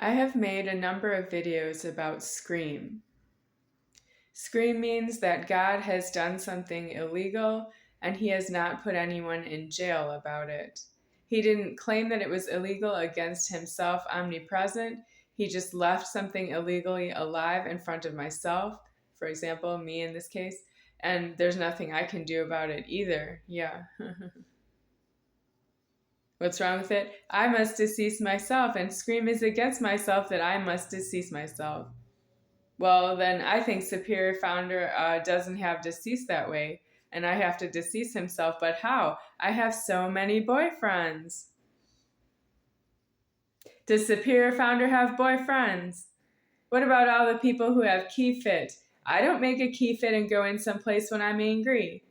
I have made a number of videos about scream. Scream means that God has done something illegal and he has not put anyone in jail about it. He didn't claim that it was illegal against himself omnipresent. He just left something illegally alive in front of myself, for example, me in this case, and there's nothing I can do about it either. Yeah. What's wrong with it? I must decease myself, and scream is against myself that I must decease myself. Well, then I think Superior Founder doesn't have deceased that way, and I have to decease himself. But how? I have so many boyfriends. Does Superior Founder have boyfriends? What about all the people who have key fit? I don't make a key fit and go in someplace when I'm angry.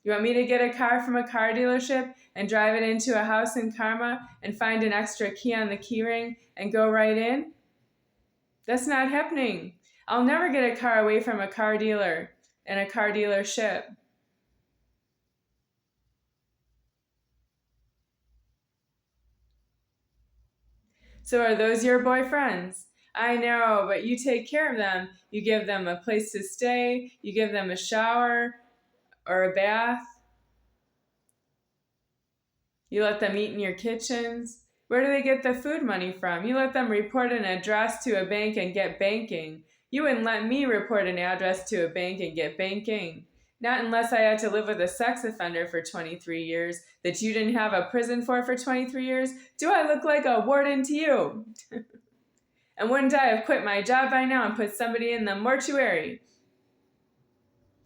You want me to get a car from a car dealership and drive it into a house in Karma and find an extra key on the key ring and go right in? That's not happening. I'll never get a car away from a car dealer and a car dealership. So are those your boyfriends? I know, but you take care of them. You give them a place to stay. You give them a shower or a bath. You let them eat in your kitchens. Where do they get the food money from? You let them report an address to a bank and get banking. You wouldn't let me report an address to a bank and get banking. Not unless I had to live with a sex offender for 23 years that you didn't have a prison for 23 years. Do I look like a warden to you? And wouldn't I have quit my job by now and put somebody in the mortuary?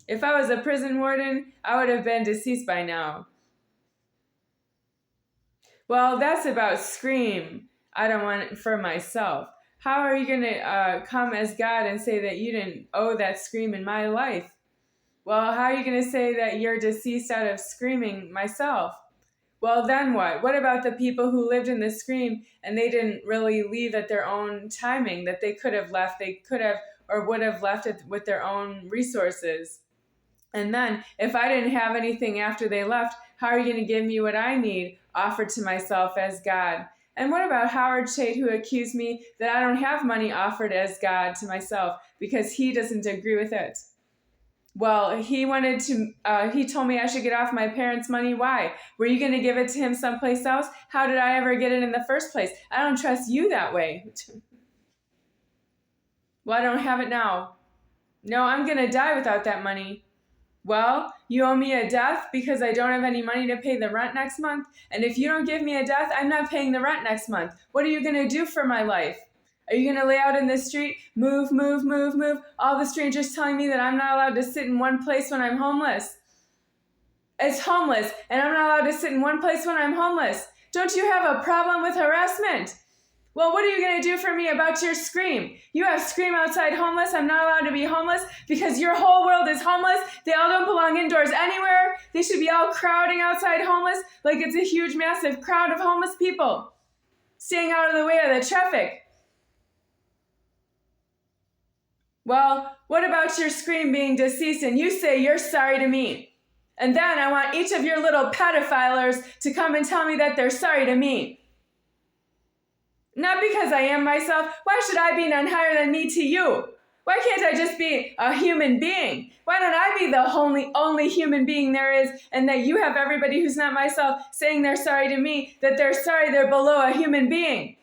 If I was a prison warden, I would have been deceased by now. Well, that's about scream. I don't want it for myself. How are you going to come as God and say that you didn't owe that scream in my life? Well, how are you going to say that you're deceased out of screaming myself? Well, then what? What about the people who lived in the scream and they didn't really leave at their own timing, that they could have left, they could have or would have left it with their own resources? And then if I didn't have anything after they left, how are you going to give me what I need, offered to myself as God? And what about Howard Chait, who accused me that I don't have money offered as God to myself because he doesn't agree with it? Well, he told me I should get off my parents' money. Why? Were you going to give it to him someplace else? How did I ever get it in the first place? I don't trust you that way. Well, I don't have it now. No, I'm going to die without that money. Well, you owe me a death because I don't have any money to pay the rent next month. And if you don't give me a death, I'm not paying the rent next month. What are you going to do for my life? Are you going to lay out in the street, move, move, move, move, all the strangers telling me that I'm not allowed to sit in one place when I'm homeless? It's homeless, and I'm not allowed to sit in one place when I'm homeless. Don't you have a problem with harassment? Well, what are you going to do for me about your scream? You have scream outside homeless. I'm not allowed to be homeless because your whole world is homeless. They all don't belong indoors anywhere. They should be all crowding outside homeless like it's a huge, massive crowd of homeless people staying out of the way of the traffic. Well, what about your scream being deceased and you say you're sorry to me? And then I want each of your little pedophilers to come and tell me that they're sorry to me. Not because I am myself. Why should I be none higher than me to you? Why can't I just be a human being? Why don't I be the only human being there is, and that you have everybody who's not myself saying they're sorry to me, that they're sorry they're below a human being?